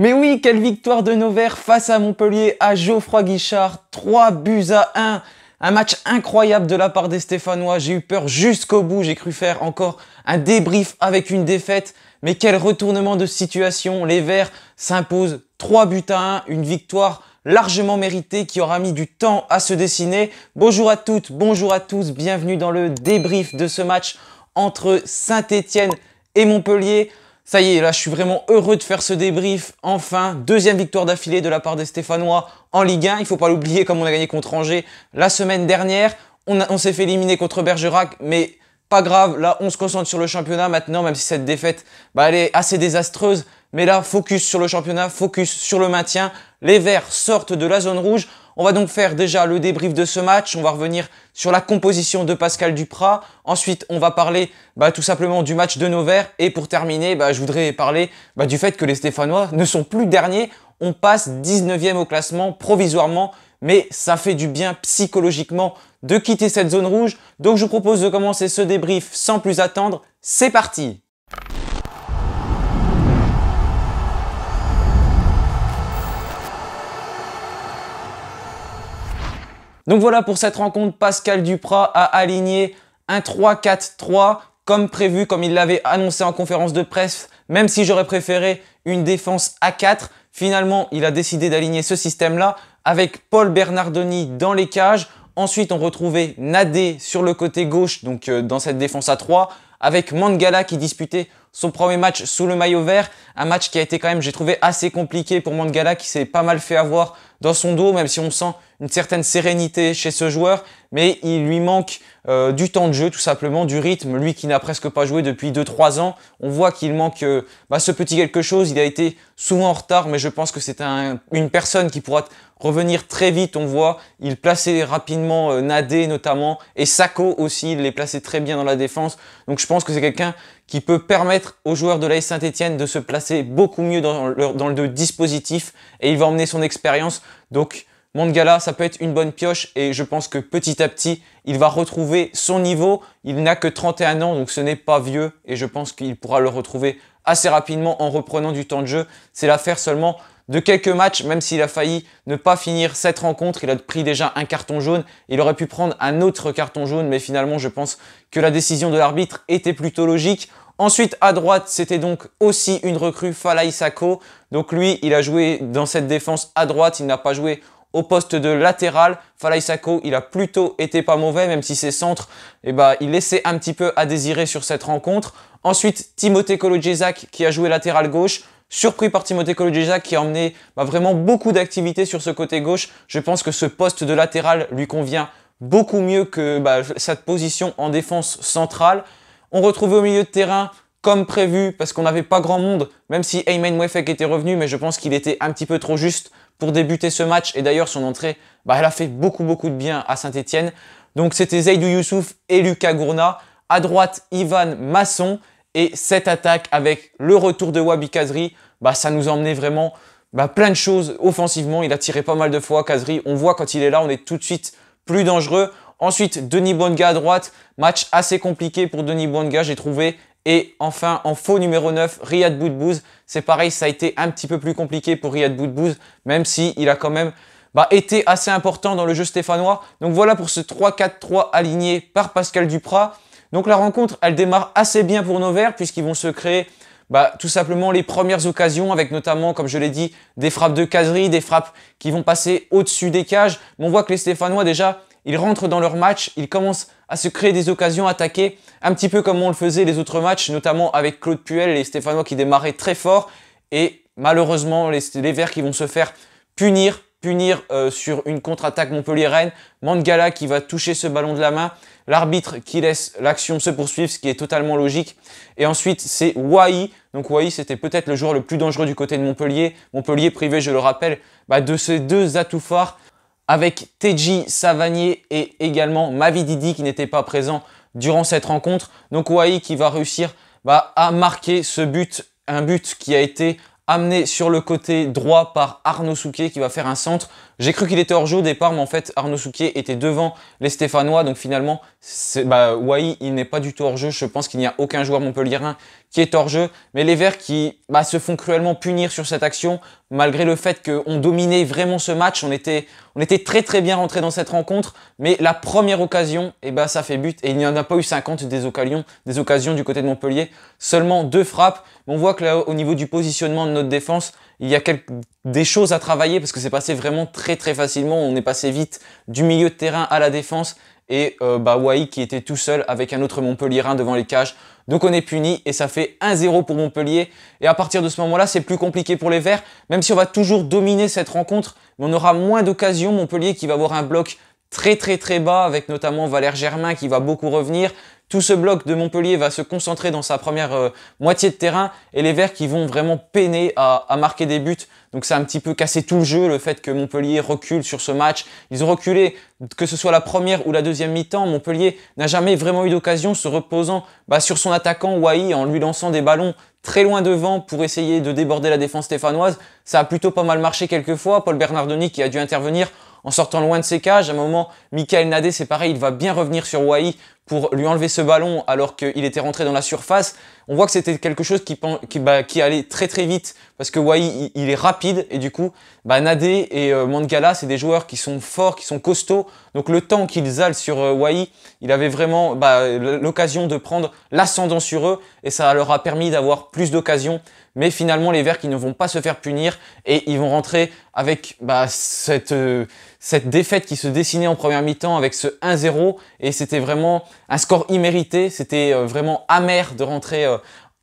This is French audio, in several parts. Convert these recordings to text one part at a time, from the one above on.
Mais oui, quelle victoire de Nevers face à Montpellier à Geoffroy Guichard, 3-1. Un match incroyable de la part des Stéphanois, j'ai eu peur jusqu'au bout, j'ai cru faire encore un débrief avec une défaite. Mais quel retournement de situation, les Verts s'imposent 3-1, une victoire largement méritée qui aura mis du temps à se dessiner. Bonjour à toutes, bonjour à tous, bienvenue dans le débrief de ce match entre Saint-Étienne et Montpellier. Ça y est, là je suis vraiment heureux de faire ce débrief. Enfin, deuxième victoire d'affilée de la part des Stéphanois en Ligue 1. Il ne faut pas l'oublier, comme on a gagné contre Angers la semaine dernière. On s'est fait éliminer contre Bergerac, mais pas grave. Là, on se concentre sur le championnat maintenant, même si cette défaite, elle est assez désastreuse. Mais là, focus sur le championnat, focus sur le maintien. Les Verts sortent de la zone rouge. On va donc faire déjà le débrief de ce match. On va revenir sur la composition de Pascal Duprat. Ensuite, on va parler tout simplement du match de Nevers. Et pour terminer, je voudrais parler du fait que les Stéphanois ne sont plus derniers. On passe 19e au classement provisoirement. Mais ça fait du bien psychologiquement de quitter cette zone rouge. Donc je vous propose de commencer ce débrief sans plus attendre. C'est parti! Donc voilà, pour cette rencontre, Pascal Duprat a aligné un 3-4-3 comme prévu, comme il l'avait annoncé en conférence de presse, même si j'aurais préféré une défense à 4. Finalement, il a décidé d'aligner ce système-là avec Paul Bernardoni dans les cages. Ensuite, on retrouvait Nadé sur le côté gauche, donc dans cette défense à 3, avec Mangala qui disputait son premier match sous le maillot vert. Un match qui a été quand même, j'ai trouvé, assez compliqué pour Mangala, qui s'est pas mal fait avoir dans son dos, même si on sent une certaine sérénité chez ce joueur. Mais il lui manque du temps de jeu, tout simplement, du rythme. Lui qui n'a presque pas joué depuis 2-3 ans, on voit qu'il manque ce petit quelque chose. Il a été souvent en retard, mais je pense que c'est une personne qui pourra revenir très vite. On voit, il plaçait rapidement Nadé notamment, et Sako aussi, il les plaçait très bien dans la défense. Donc je pense que c'est quelqu'un qui peut permettre aux joueurs de l'AS Saint-Étienne de se placer beaucoup mieux dans le dispositif, et il va emmener son expérience. Donc Mangala, ça peut être une bonne pioche, et je pense que petit à petit, il va retrouver son niveau. Il n'a que 31 ans, donc ce n'est pas vieux, et je pense qu'il pourra le retrouver assez rapidement en reprenant du temps de jeu. C'est l'affaire seulement de quelques matchs, même s'il a failli ne pas finir cette rencontre. Il a pris déjà un carton jaune. Il aurait pu prendre un autre carton jaune, mais finalement, je pense que la décision de l'arbitre était plutôt logique. Ensuite, à droite, c'était donc aussi une recrue, Falaye Sako. Donc lui, il a joué dans cette défense à droite. Il n'a pas joué au poste de latéral. Falaye Sako, il a plutôt été pas mauvais, même si ses centres, il laissait un petit peu à désirer sur cette rencontre. Ensuite, Timothée Kolodziejczak qui a joué latéral gauche. Surpris par Timothée Kolodziejczak qui a emmené vraiment beaucoup d'activité sur ce côté gauche. Je pense que ce poste de latéral lui convient beaucoup mieux que cette position en défense centrale. On retrouvait au milieu de terrain comme prévu parce qu'on n'avait pas grand monde, même si Aymen Mouefek était revenu, mais je pense qu'il était un petit peu trop juste pour débuter ce match. Et d'ailleurs, son entrée, elle a fait beaucoup de bien à Saint-Étienne. Donc c'était Seydou Youssouf et Lucas Gourna. À droite, Ivan Masson. Et cette attaque avec le retour de Wabi Kazri, ça nous a emmené vraiment plein de choses offensivement. Il a tiré pas mal de fois, Kazri. On voit quand il est là, on est tout de suite plus dangereux. Ensuite, Denis Bouanga à droite. Match assez compliqué pour Denis Bouanga, j'ai trouvé. Et enfin, en faux numéro 9, Riyad Boudbouz. C'est pareil, ça a été un petit peu plus compliqué pour Riyad Boudbouz, même s'il a quand même été assez important dans le jeu stéphanois. Donc voilà pour ce 3-4-3 aligné par Pascal Duprat. Donc la rencontre, elle démarre assez bien pour nos Verts puisqu'ils vont se créer tout simplement les premières occasions avec notamment, comme je l'ai dit, des frappes de Kazri, des frappes qui vont passer au-dessus des cages. Mais on voit que les Stéphanois déjà, ils rentrent dans leur match, ils commencent à se créer des occasions, attaquer un petit peu comme on le faisait les autres matchs, notamment avec Claude Puel, les Stéphanois qui démarraient très fort. Et malheureusement, les Verts qui vont se faire punir sur une contre-attaque montpelliéraine. Mangala qui va toucher ce ballon de la main. L'arbitre qui laisse l'action se poursuivre, ce qui est totalement logique. Et ensuite, c'est Wai. Donc Wai, c'était peut-être le joueur le plus dangereux du côté de Montpellier. Montpellier privé, je le rappelle, de ces deux atouts phares avec Teji Savanier et également Mavididi qui n'était pas présent durant cette rencontre. Donc Wai qui va réussir à marquer ce but, un but qui a été amené sur le côté droit par Arnaud Souquet qui va faire un centre. J'ai cru qu'il était hors jeu au départ, mais en fait Arnaud Souquet était devant les Stéphanois. Donc finalement, Wai, il n'est pas du tout hors jeu. Je pense qu'il n'y a aucun joueur montpelliérain qui est hors jeu. Mais les Verts qui se font cruellement punir sur cette action, malgré le fait qu'on dominait vraiment ce match. On était très très bien rentré dans cette rencontre, mais la première occasion, ça fait but. Et il n'y en a pas eu 50 des occasions du côté de Montpellier. Seulement 2 frappes. On voit que là, au niveau du positionnement de notre défense, il y a des choses à travailler parce que c'est passé vraiment très très facilement. On est passé vite du milieu de terrain à la défense. Et Wai qui était tout seul avec un autre Montpellierin devant les cages. Donc on est puni et ça fait 1-0 pour Montpellier. Et à partir de ce moment-là, c'est plus compliqué pour les Verts. Même si on va toujours dominer cette rencontre, mais on aura moins d'occasions. Montpellier qui va avoir un bloc très très très bas avec notamment Valère Germain qui va beaucoup revenir. Tout ce bloc de Montpellier va se concentrer dans sa première moitié de terrain et les Verts qui vont vraiment peiner à marquer des buts. Donc ça a un petit peu cassé tout le jeu, le fait que Montpellier recule sur ce match. Ils ont reculé, que ce soit la première ou la deuxième mi-temps. Montpellier n'a jamais vraiment eu d'occasion, se reposant sur son attaquant Wai en lui lançant des ballons très loin devant pour essayer de déborder la défense stéphanoise. Ça a plutôt pas mal marché quelquefois. Paul Bernardoni qui a dû intervenir en sortant loin de ses cages. À un moment, Michael Nadé, c'est pareil, il va bien revenir sur Wai pour lui enlever ce ballon alors qu'il était rentré dans la surface. On voit que c'était quelque chose qui allait très très vite parce que Wai, il est rapide et du coup, Nadé et Mangala, c'est des joueurs qui sont forts, qui sont costauds. Donc le temps qu'ils allent sur Wai, il avait vraiment l'occasion de prendre l'ascendant sur eux et ça leur a permis d'avoir plus d'occasions. Mais finalement, les Verts qui ne vont pas se faire punir et ils vont rentrer avec cette défaite qui se dessinait en première mi-temps avec ce 1-0 et c'était vraiment un score immérité. C'était vraiment amer de rentrer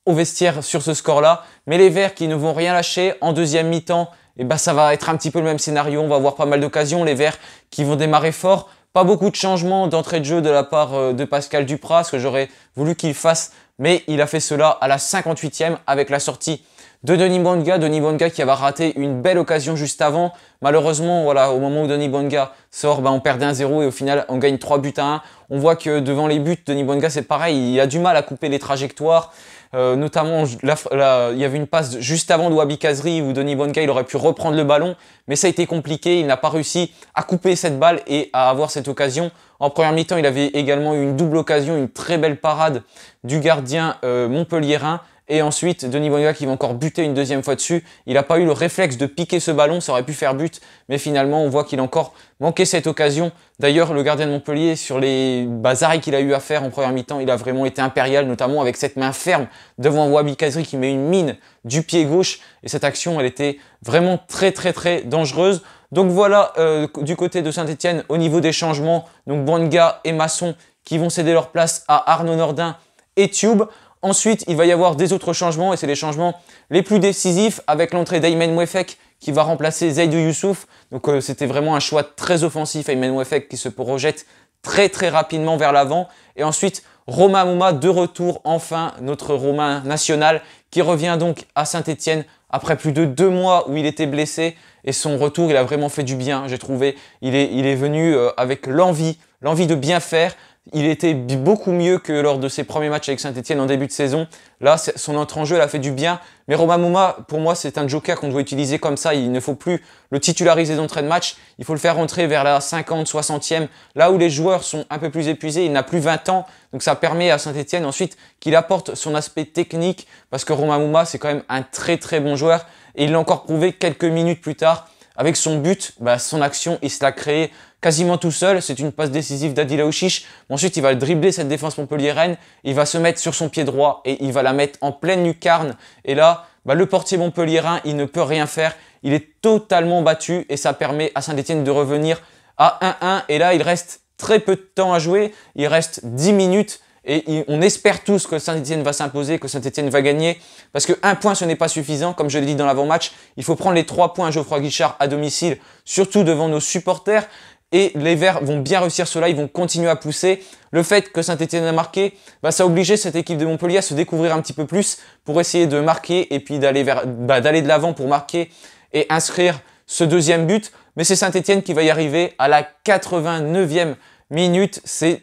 au vestiaire sur ce score-là. Mais les Verts qui ne vont rien lâcher en deuxième mi-temps, ça va être un petit peu le même scénario. On va avoir pas mal d'occasions. Les Verts qui vont démarrer fort. Pas beaucoup de changements d'entrée de jeu de la part de Pascal Dupraz, ce que j'aurais voulu qu'il fasse. Mais il a fait cela à la 58e avec la sortie de Denis Bouanga. Denis Bouanga qui avait raté une belle occasion juste avant. Malheureusement, voilà, au moment où Denis Bouanga sort, on perd 1-0 et au final, on gagne 3-1. On voit que devant les buts, Denis Bouanga, c'est pareil. Il a du mal à couper les trajectoires. Notamment, il y avait une passe juste avant de Wabi Kazri où Denis Bouanga, il aurait pu reprendre le ballon. Mais ça a été compliqué. Il n'a pas réussi à couper cette balle et à avoir cette occasion. En première mi-temps, il avait également eu une double occasion, une très belle parade du gardien montpelliérain. Et ensuite, Denis Bouanga qui va encore buter une deuxième fois dessus. Il n'a pas eu le réflexe de piquer ce ballon, ça aurait pu faire but. Mais finalement, on voit qu'il a encore manqué cette occasion. D'ailleurs, le gardien de Montpellier, sur les arrêts qu'il a eu à faire en première mi-temps, il a vraiment été impérial, notamment avec cette main ferme devant Wabi Kazri qui met une mine du pied gauche. Et cette action, elle était vraiment très très très dangereuse. Donc voilà, du côté de Saint-Etienne, au niveau des changements, donc Bouanga et Masson qui vont céder leur place à Arnaud Nordin et Tube. Ensuite, il va y avoir des autres changements et c'est les changements les plus décisifs avec l'entrée d'Aymen Mouefek qui va remplacer Zaidou Youssouf. Donc c'était vraiment un choix très offensif, Aymen Mouefek qui se projette très très rapidement vers l'avant. Et ensuite, Romain Amouma de retour, enfin notre Romain national qui revient donc à Saint-Etienne après plus de 2 mois où il était blessé. Et son retour, il a vraiment fait du bien, j'ai trouvé. Il est venu avec l'envie de bien faire. Il était beaucoup mieux que lors de ses premiers matchs avec Saint-Etienne en début de saison. Là, son entrée en jeu, elle a fait du bien. Mais Romain Amouma, pour moi, c'est un joker qu'on doit utiliser comme ça. Il ne faut plus le titulariser d'entrée de match. Il faut le faire rentrer vers la 50, 60e. Là où les joueurs sont un peu plus épuisés, il n'a plus 20 ans. Donc ça permet à Saint-Etienne ensuite qu'il apporte son aspect technique. Parce que Romain Amouma, c'est quand même un très très bon joueur. Et il l'a encore prouvé quelques minutes plus tard. Avec son but, son action, il se l'a créé quasiment tout seul. C'est une passe décisive d'Adil Aouchiche. Ensuite, il va dribbler cette défense montpelliéraine. Il va se mettre sur son pied droit et il va la mettre en pleine lucarne. Et là, le portier montpelliérain, il ne peut rien faire. Il est totalement battu et ça permet à Saint-Etienne de revenir à 1-1. Et là, il reste très peu de temps à jouer. Il reste 10 minutes. Et on espère tous que Saint-Etienne va s'imposer, que Saint-Etienne va gagner. Parce que 1 point, ce n'est pas suffisant. Comme je l'ai dit dans l'avant-match, il faut prendre les 3 points à Geoffroy Guichard à domicile, surtout devant nos supporters. Et les Verts vont bien réussir cela, ils vont continuer à pousser. Le fait que Saint-Etienne a marqué, ça a obligé cette équipe de Montpellier à se découvrir un petit peu plus pour essayer de marquer et puis d'aller de l'avant pour marquer et inscrire ce deuxième but. Mais c'est Saint-Etienne qui va y arriver à la 89e minute. C'est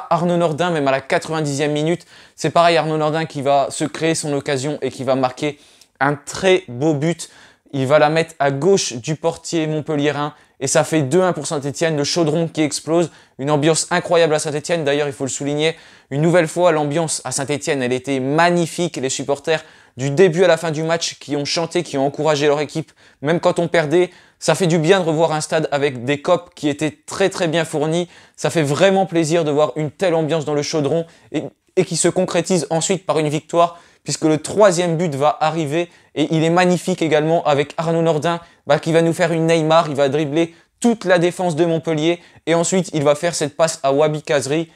Arnaud Nordin, même à la 90e minute. C'est pareil, Arnaud Nordin qui va se créer son occasion et qui va marquer un très beau but. Il va la mettre à gauche du portier montpelliérain et ça fait 2-1 pour Saint-Etienne, le chaudron qui explose, une ambiance incroyable à Saint-Etienne, d'ailleurs il faut le souligner, une nouvelle fois l'ambiance à Saint-Etienne elle était magnifique, les supporters du début à la fin du match qui ont chanté, qui ont encouragé leur équipe, même quand on perdait, ça fait du bien de revoir un stade avec des copes qui étaient très très bien fournis, ça fait vraiment plaisir de voir une telle ambiance dans le chaudron et qui se concrétise ensuite par une victoire, puisque le 3e but va arriver et il est magnifique également avec Arnaud Nordin qui va nous faire une Neymar, il va dribbler toute la défense de Montpellier et ensuite il va faire cette passe à Wabi Kazri,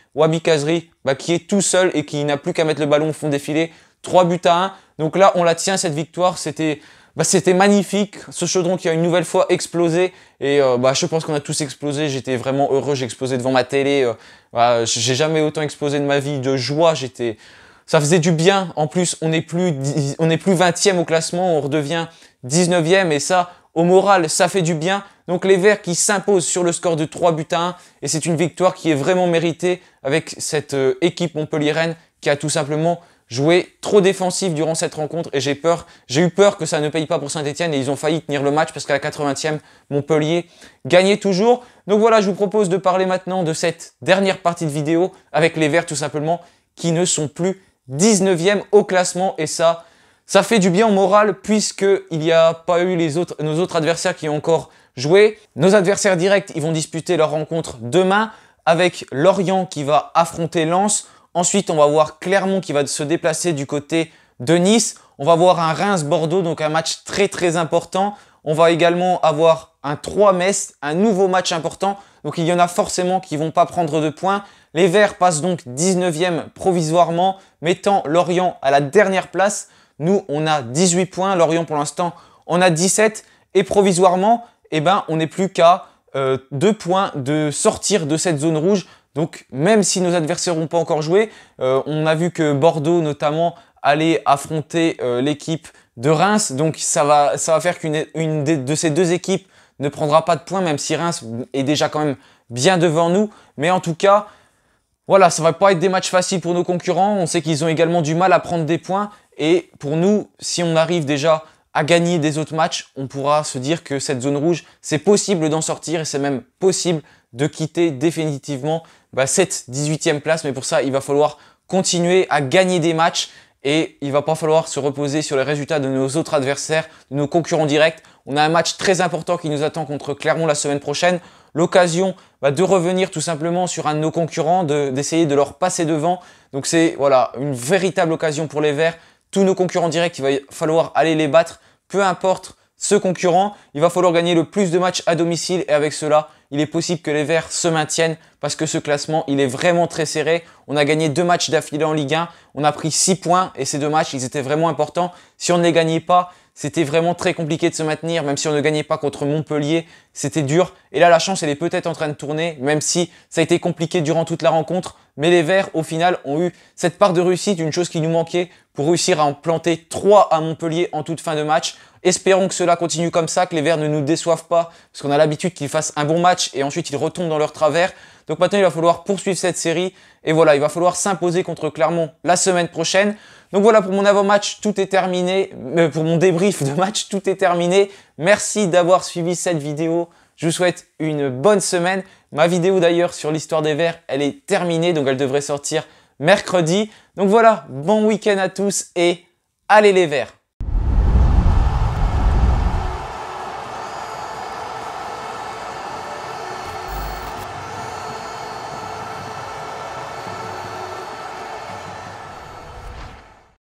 qui est tout seul et qui n'a plus qu'à mettre le ballon au fond des filets, 3-1. Donc là on la tient cette victoire, c'était magnifique, ce chaudron qui a une nouvelle fois explosé et je pense qu'on a tous explosé, j'étais vraiment heureux, j'ai explosé devant ma télé, j'ai jamais autant explosé de ma vie, de joie, ça faisait du bien. En plus, on n'est plus 20e au classement, on redevient 19e et ça, au moral, ça fait du bien. Donc les Verts qui s'imposent sur le score de 3-1 et c'est une victoire qui est vraiment méritée avec cette équipe montpelliéraine qui a tout simplement joué trop défensif durant cette rencontre et j'ai eu peur que ça ne paye pas pour Saint-Etienne et ils ont failli tenir le match parce qu'à la 80e, Montpellier gagnait toujours. Donc voilà, je vous propose de parler maintenant de cette dernière partie de vidéo avec les Verts tout simplement qui ne sont plus 19e au classement et ça fait du bien au moral puisqu'il n'y a pas eu nos autres adversaires qui ont encore joué. Nos adversaires directs, ils vont disputer leur rencontre demain avec Lorient qui va affronter Lens. Ensuite, on va voir Clermont qui va se déplacer du côté de Nice. On va voir un Reims-Bordeaux, donc un match très très important. On va également avoir un 3-Metz, un nouveau match important. Donc il y en a forcément qui ne vont pas prendre de points. Les Verts passent donc 19e provisoirement, mettant Lorient à la dernière place. Nous, on a 18 points. Lorient, pour l'instant, on a 17. Et provisoirement, on n'est plus qu'à 2 points de sortir de cette zone rouge. Donc, même si nos adversaires n'ont pas encore joué, on a vu que Bordeaux, notamment, allait affronter l'équipe de Reims. Donc, ça va faire qu'une de ces deux équipes ne prendra pas de points, même si Reims est déjà quand même bien devant nous. Mais en tout cas, voilà, ça va pas être des matchs faciles pour nos concurrents. On sait qu'ils ont également du mal à prendre des points. Et pour nous, si on arrive déjà à gagner des autres matchs, on pourra se dire que cette zone rouge, c'est possible d'en sortir et c'est même possible de quitter définitivement cette 18e place. Mais pour ça, il va falloir continuer à gagner des matchs et il va pas falloir se reposer sur les résultats de nos autres adversaires, de nos concurrents directs. On a un match très important qui nous attend contre Clermont la semaine prochaine. L'occasion de revenir tout simplement sur un de nos concurrents, d'essayer de leur passer devant. Donc c'est voilà, une véritable occasion pour les Verts. Tous nos concurrents directs, il va falloir aller les battre, peu importe ce concurrent. Il va falloir gagner le plus de matchs à domicile et avec cela, il est possible que les Verts se maintiennent parce que ce classement, il est vraiment très serré. On a gagné 2 matchs d'affilée en Ligue 1, on a pris 6 points et ces 2 matchs, ils étaient vraiment importants. Si on ne les gagnait pas, c'était vraiment très compliqué de se maintenir, même si on ne gagnait pas contre Montpellier, c'était dur. Et là, la chance, elle est peut-être en train de tourner, même si ça a été compliqué durant toute la rencontre. Mais les Verts, au final, ont eu cette part de réussite, une chose qui nous manquait pour réussir à en planter 3 à Montpellier en toute fin de match. Espérons que cela continue comme ça, que les Verts ne nous déçoivent pas, parce qu'on a l'habitude qu'ils fassent un bon match et ensuite ils retombent dans leur travers. Donc maintenant, il va falloir poursuivre cette série. Et voilà, il va falloir s'imposer contre Clermont la semaine prochaine. Donc voilà, pour mon avant-match, tout est terminé. Pour mon débrief de match, tout est terminé. Merci d'avoir suivi cette vidéo. Je vous souhaite une bonne semaine. Ma vidéo d'ailleurs sur l'histoire des Verts, elle est terminée, donc elle devrait sortir mercredi. Donc voilà, bon week-end à tous et allez les Verts!